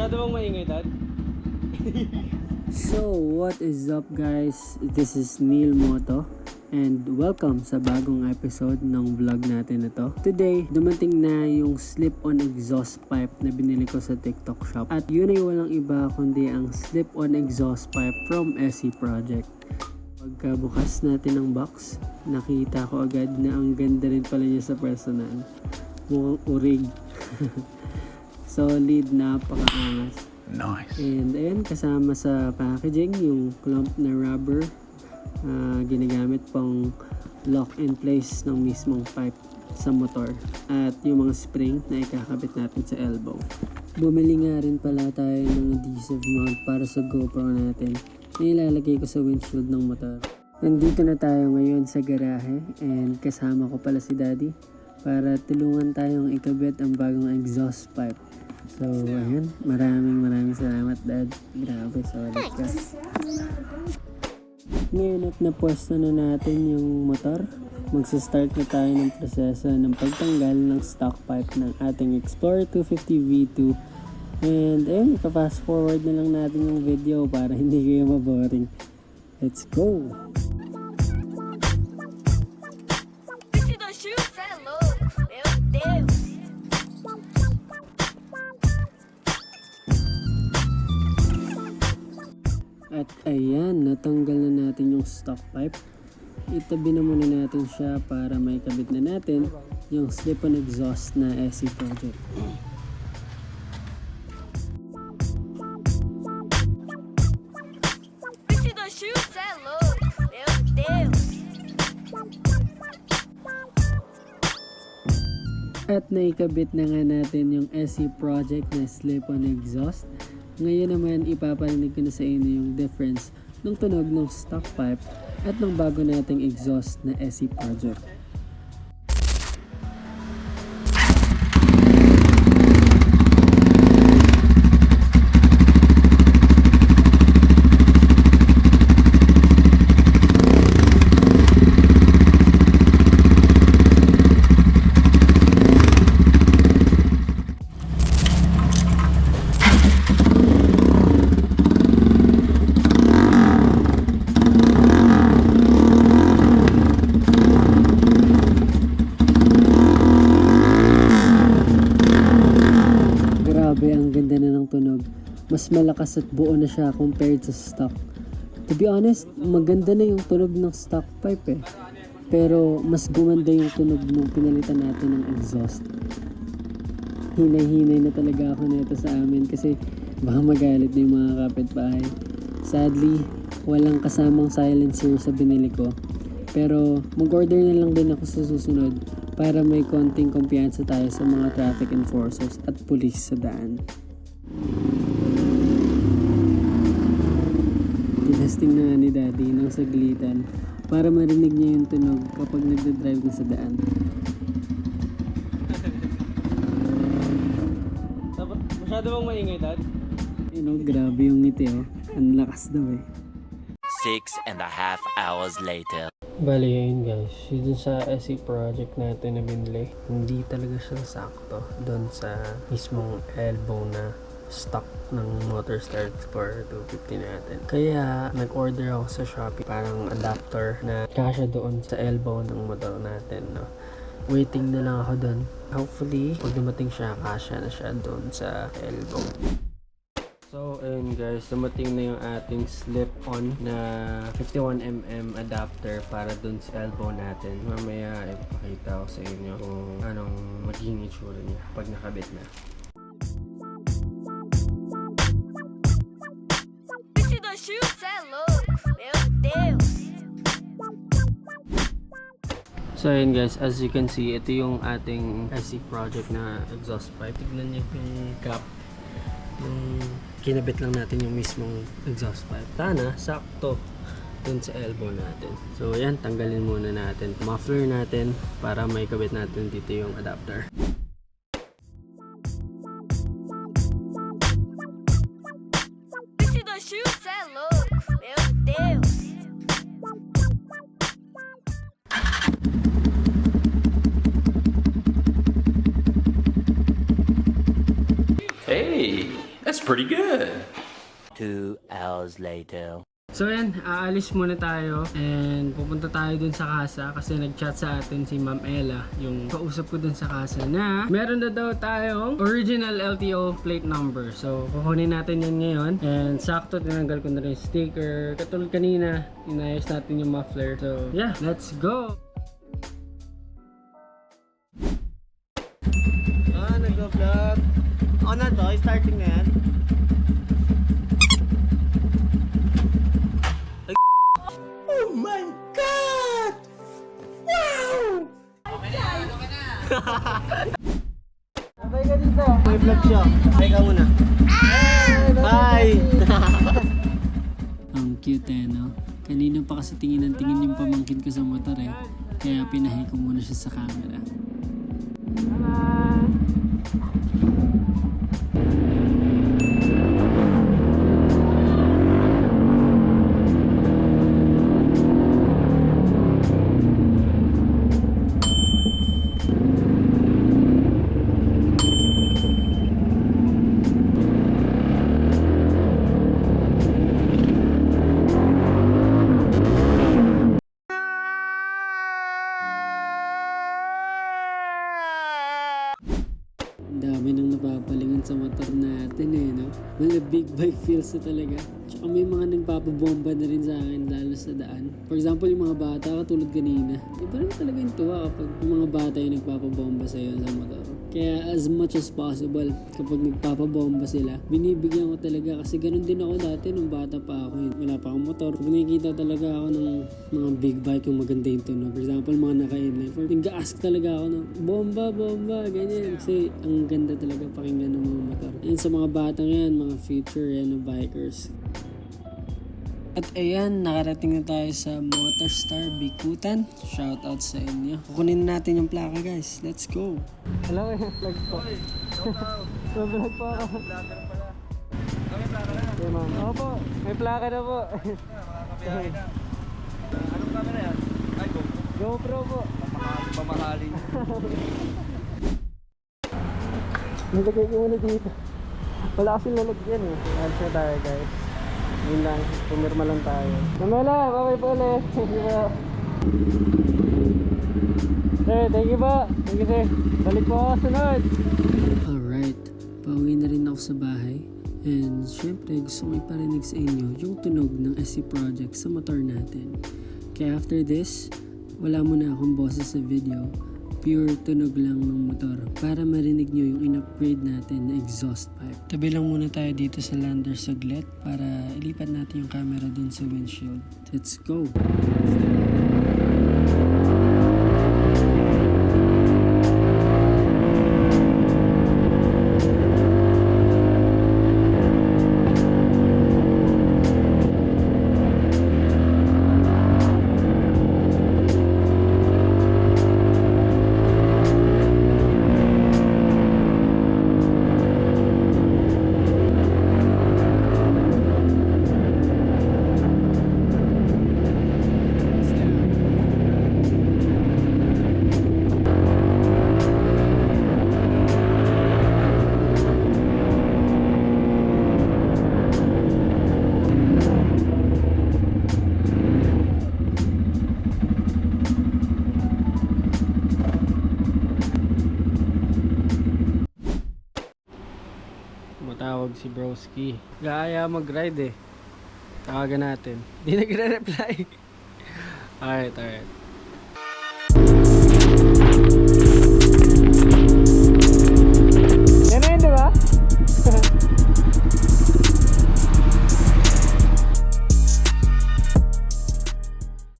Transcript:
Masyado bang maingay, Dad? So, what is up guys? This is Neil Moto and welcome sa bagong episode ng vlog natin na to. Today, dumating na yung slip-on exhaust pipe na binili ko sa TikTok shop. At yun ay walang iba kundi ang slip-on exhaust pipe from SE Project. Pagkabukas natin ng box, nakita ko agad na ang ganda rin pala niya sa personal. Mukhang urig. Solid, napakaangas. Nice. And ayan, kasama sa packaging yung clump na rubber, ginagamit pang lock in place ng mismong pipe sa motor, at yung mga spring na ikakabit natin sa elbow. Bumili nga rin pala tayo ng adhesive mount para sa GoPro natin na ilalagay ko sa windshield ng motor. Nandito na tayo ngayon sa garahe and kasama ko pala si Daddy para tulungan tayong ikabit ang bagong exhaust pipe. So, ayun. Maraming salamat, Dad. Grabe, solid ka. Ngayon at napwesto na natin yung motor, magsistart na tayo ng proseso ng pagtanggal ng stock pipe ng ating Explorer 250 V2. And ayun, ipa-fast forward na lang natin yung video para hindi kayo maboring. Let's go! At ayan, natanggal na natin yung stock pipe. Itabi na muna natin siya para may kabit na natin yung slip-on exhaust na SE Project. At naikabit na nga natin yung SE Project na slip-on exhaust. Ngayon naman ipaparinig ko na sa inyo yung difference ng tunog ng stock pipe at ng bago nating exhaust na SE Project. Ang ganda na ng tunog. Mas malakas at buo na siya compared sa stock. To be honest, maganda na yung tunog ng stock pipe eh. Pero mas gumanda yung tunog nung pinalitan natin ng exhaust. Hinay-hinay na talaga ako nito sa amin kasi baka magalit na yung mga kapitbahay. Sadly, walang kasamang silencer sa binili ko. Pero mag-order na lang din ako sa susunod para may konting kumpiyansa tayo sa mga traffic enforcers at pulis sa daan. Tinasting na nga ni Daddy ng saglitan para marinig niya yung tunog kapag nagdadrive na sa daan. Masyado bang maingay, Dad? You know, grabe yung ngiti oh. Ang lakas daw eh. 6.5 hours later. Bali yun guys, yun sa SE Project natin na binili, hindi talaga siya sakto doon sa mismong elbow na stock ng Motorstar Explorer 250 natin. Kaya nag-order ako sa Shopee parang adapter na kasya doon sa elbow ng motor natin, no? Waiting na lang ako doon. Hopefully, pag dumating siya, kasya na siya doon sa elbow. So, ayun guys, dumating na yung ating slip-on na 51mm adapter para dun sa elbow natin. Mamaya ipapakita ko sa inyo kung anong magiging itsura niya pag nakabit na. So ayun guys, as you can see, ito yung ating SE Project na exhaust pipe. Tignan niyo yung cap. Yung kinabit lang natin yung mismong exhaust pipe. Sana, sakto dun sa elbow natin. So, ayan, tanggalin muna natin muffler natin para may kabit natin dito yung adapter. Hey! That's pretty good. 2 hours later. So yan, aalis muna tayo and pupunta tayo dun sa kasa kasi nag-chat sa atin si Ma'am Ella, yung kausap ko dun sa kasa na meron na daw tayong original LTO plate number. So kukunin natin yan ngayon and sakto tinanggal ko na rin yung sticker. Katulad kanina, inayos natin yung muffler. So yeah, let's go! Nag-vlog. Ako na to, starting na yan. Oh my God! Wow! Sabay ka dito. May vlog siya. Sabay ka muna. Hi! Ang cute no? Kanina pa kasi tingin yung pamangkin ko sa motor kaya pinahay ko muna siya sa camera. Dami nang napapalingan sa motor natin no? Mga big bike feels na talaga. Tsaka may mga nagpapabomba na rin sa akin lalo sa daan. For example, yung mga bata katulad kanina. Iba rin talaga yung tuwa kapag yung mga bata yung nagpapabomba sa'yo sa motor. Kaya as much as possible, kapag nagpapabomba sila, binibigyan ko talaga kasi ganun din ako dati nung bata pa ako. Wala pa akong motor. Kapag nakikita talaga ako ng mga big bike yung maganda yung tunog. For example, mga naka-inline. Nag-ask talaga ako ng bomba, ganyan. Kasi ang ganda talaga pakinggan ng mga motor. And sa mga batang yan, mga future bikers. At ayan, nakarating na tayo sa Motorstar Bikutan. Shoutout sa inyo. Kukunin natin yung plaka guys. Let's go! Hello, vlog po. So, vlog po ako. Vlogger pala. May plaka na. Okay, ma'am. Opo, may plaka na po. Makakabiyahe na. Anong camera yan? Ay, GoPro po. pamahalin. Nilagay ko muna dito. Wala kasing lalagyan Alis na tayo guys. Yun lang, pumirma lang tayo. Mamela, bye-bye po ulit. Thank you po. Sir, thank you po. Thank you sir. Balik po ako sunod. Alright, pauwi na rin ako sa bahay. And syempre gusto ko iparinig sa inyo yung tunog ng SC Project sa motor natin. Kaya after this, wala muna akong boses sa video. Pure tunog lang ng motor para marinig nyo yung in-upgrade natin na exhaust pipe. Tabi lang muna tayo dito sa lander saglit para ilipat natin yung camera dun sa windshield. Let's go! Tumatawag si Broski. Gaaya mag-ride Tawagan natin. Di nagre-reply. Alright.